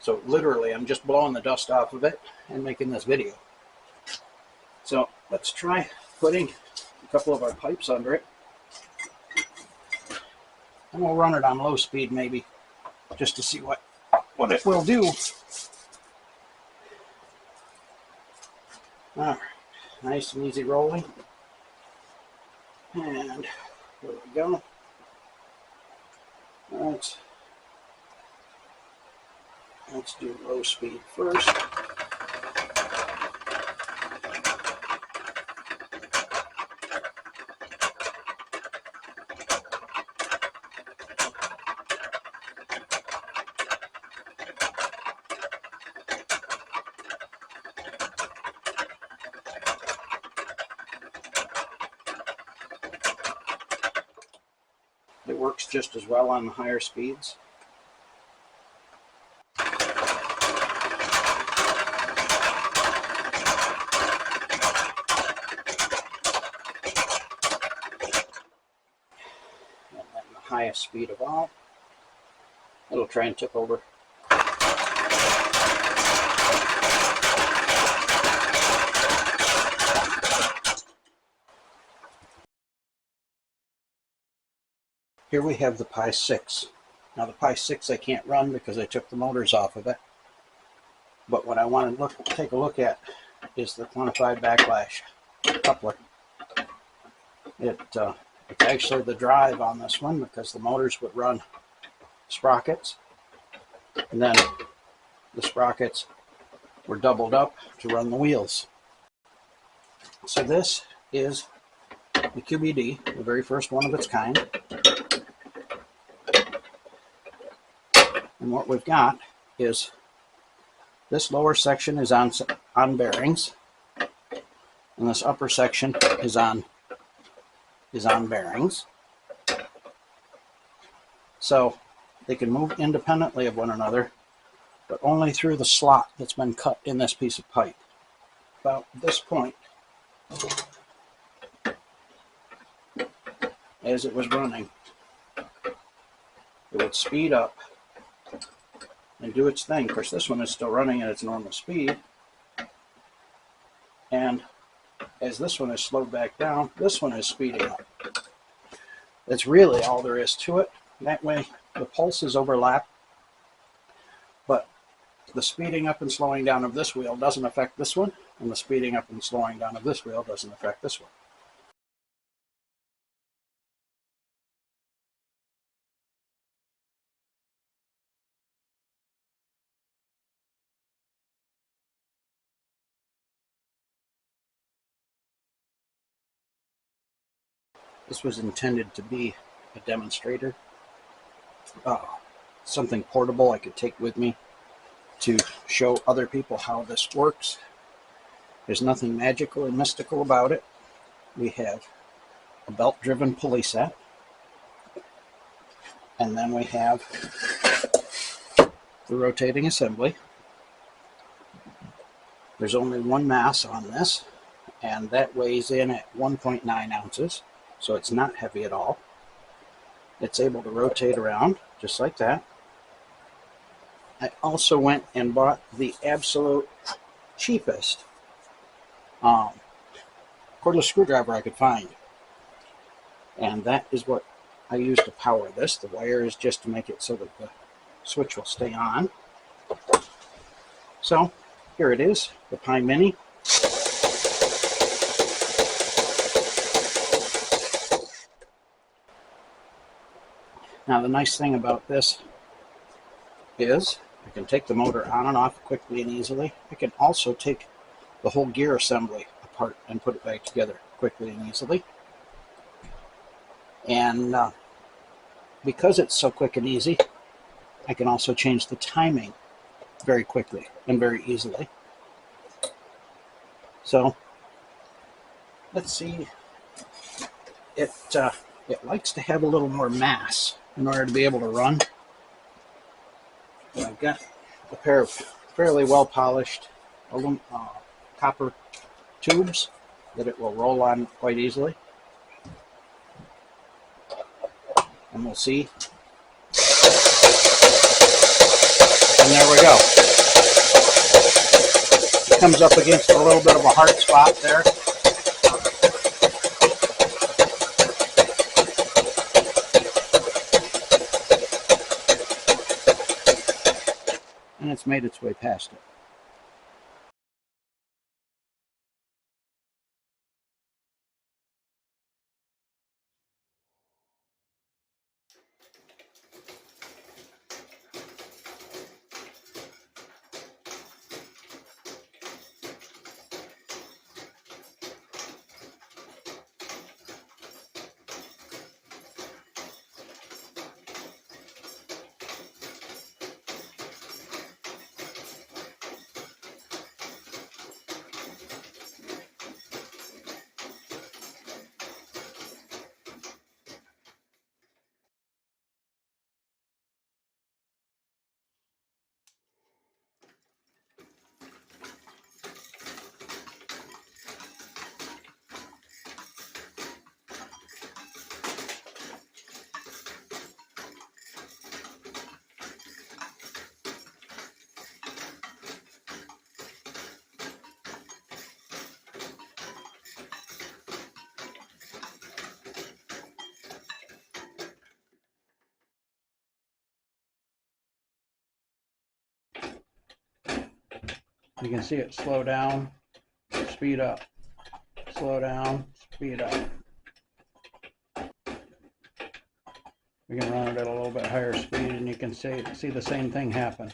So literally, I'm just blowing the dust off of it and making this video. So let's try putting a couple of our pipes under it. And we'll run it on low speed maybe, just to see what it will do. All right, nice and easy rolling. And there we go. Let's do low speed first. It works just as well on the higher speeds. And then the highest speed of all, it'll try and tip over. Here we have the PIETECH. Now the PIETECH I can't run because I took the motors off of it. But what I want to take a look at is the quantified backlash coupler. It's actually the drive on this one, because the motors would run sprockets, and then the sprockets were doubled up to run the wheels. So this is the QBD, the very first one of its kind. And what we've got is this lower section is on bearings, and this upper section is on bearings. So they can move independently of one another, but only through the slot that's been cut in this piece of pipe. About this point, as it was running, it would speed up and do its thing. Of course, this one is still running at its normal speed, and as this one is slowed back down, this one is speeding up. That's really all there is to it. That way the pulses overlap, but the speeding up and slowing down of this wheel doesn't affect this one, and the speeding up and slowing down of this wheel doesn't affect this one. This was intended to be a demonstrator, something portable I could take with me to show other people how this works. There's nothing magical and mystical about it. We have a belt-driven pulley set, and then we have the rotating assembly. There's only one mass on this, and that weighs in at 1.9 ounces. So it's not heavy at all. It's able to rotate around just like that. I also went and bought the absolute cheapest cordless screwdriver I could find. And that is what I use to power this. The wire is just to make it so that the switch will stay on. So here it is, the Pi Mini. Now the nice thing about this is I can take the motor on and off quickly and easily. I can also take the whole gear assembly apart and put it back together quickly and easily. And because it's so quick and easy, I can also change the timing very quickly and very easily. So let's see, it likes to have a little more mass in order to be able to run. And I've got a pair of fairly well polished copper tubes that it will roll on quite easily. And we'll see. And there we go. comes up against a little bit of a hard spot there. And it's made its way past it. You can see it slow down, speed up, slow down, speed up. We can run it at a little bit higher speed and you can see the same thing happen.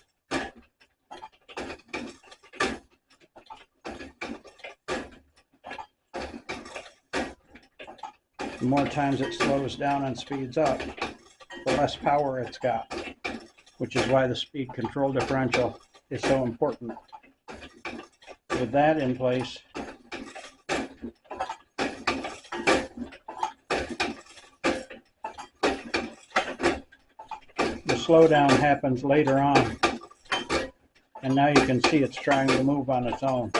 The more times it slows down and speeds up, the less power it's got, which is why the speed control differential is so important. With that in place, the slowdown happens later on, and now you can see it's trying to move on its own.